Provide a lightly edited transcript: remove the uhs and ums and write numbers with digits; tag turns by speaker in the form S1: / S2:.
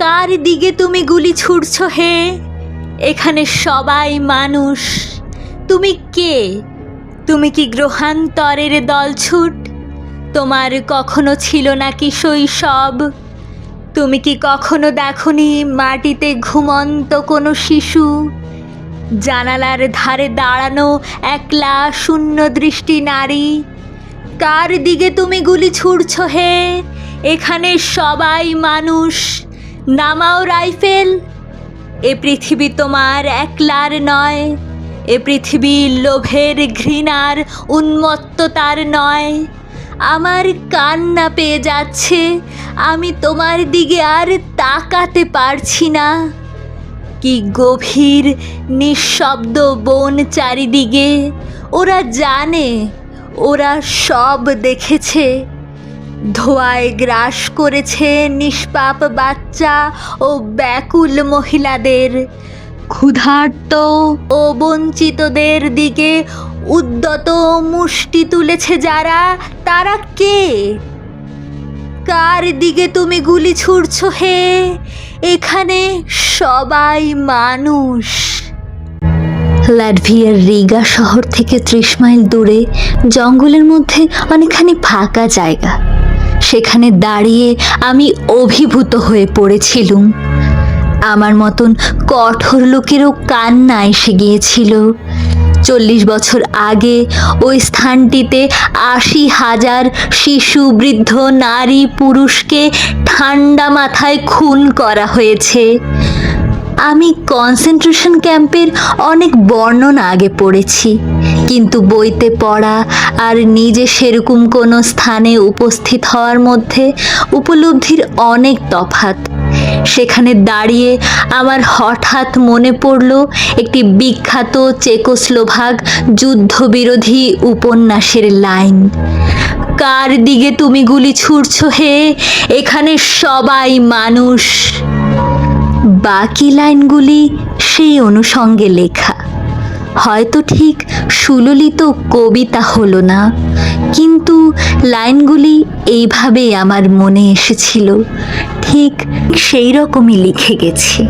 S1: কার দিকে তুমি গুলি ছুড়ছো হে? এখানে সবাই মানুষ। তুমি কে? তুমি কি গ্রহান্তরের দলছুট? তোমার কখনো ছিল নাকি শৈশব? তুমি কি কখনো দেখনি মাটিতে ঘুমন্ত কোনো শিশু? জানালার ধারে দাঁড়ানো একলা শূন্য দৃষ্টি নারী। কার দিকে তুমি গুলি ছুড়ছো হে? এখানে সবাই মানুষ। নামাও রাইফেল। এ পৃথিবী তোমার একলার নয়। এ পৃথিবী লোভের, ঘৃণার, উন্মত্ততার নয়। আমার কান্না পেয়ে যাচ্ছে। আমি তোমার দিকে আর তাকাতে পারছি না। কি গভীর নিঃশব্দ বন চারিদিকে। ওরা জানে, ওরা সব দেখেছে। ধোঁয়ায় গ্রাস করেছে নিষ্পাপ বাচ্চা ও ব্যাকুল মহিলাদের। ক্ষুধার্ত ও বঞ্চিতদের দিকে উদ্যত মুষ্টি তুলেছে যারা, তারা কে? কার দিকে তুমি গুলি ছুড়ছো হে? এখানে সবাই মানুষ। লাটভিয়ার রিগা শহর থেকে 30 মাইল দূরে জঙ্গলের মধ্যে অনেকখানি ফাঁকা জায়গা। সেখানে দাঁড়িয়ে আমি অভিভূত হয়ে পড়েছিলুম। আমার মতন কঠোর লোকেরও কান্না এসে গিয়েছিল। 40 বছর আগে ওই স্থানটিতে 80,000 শিশু, বৃদ্ধ, নারী, পুরুষকে ঠান্ডা মাথায় খুন করা হয়েছে। আমি কনসেন্ট্রেশন ক্যাম্পের অনেক বর্ণনা আগে পড়েছি, কিন্তু বইতে পড়া আর নিজে সেরকম কোনো স্থানে উপস্থিত হওয়ার মধ্যে উপলব্ধির অনেক তফাৎ। সেখানে দাঁড়িয়ে আমার হঠাৎ মনে পড়ল একটি বিখ্যাত চেকোস্লোভাক যুদ্ধবিরোধী উপন্যাসের লাইন, কার দিকে তুমি গুলি ছুড়ছো হে? এখানে সবাই মানুষ। বাকি লাইনগুলি সেই অনুষঙ্গে লেখা। হয়তো ঠিক সুললিত কবিতা হলো না, কিন্তু লাইনগুলি এইভাবেই আমার মনে এসেছিল। ঠিক সেই রকমই লিখে গেছি।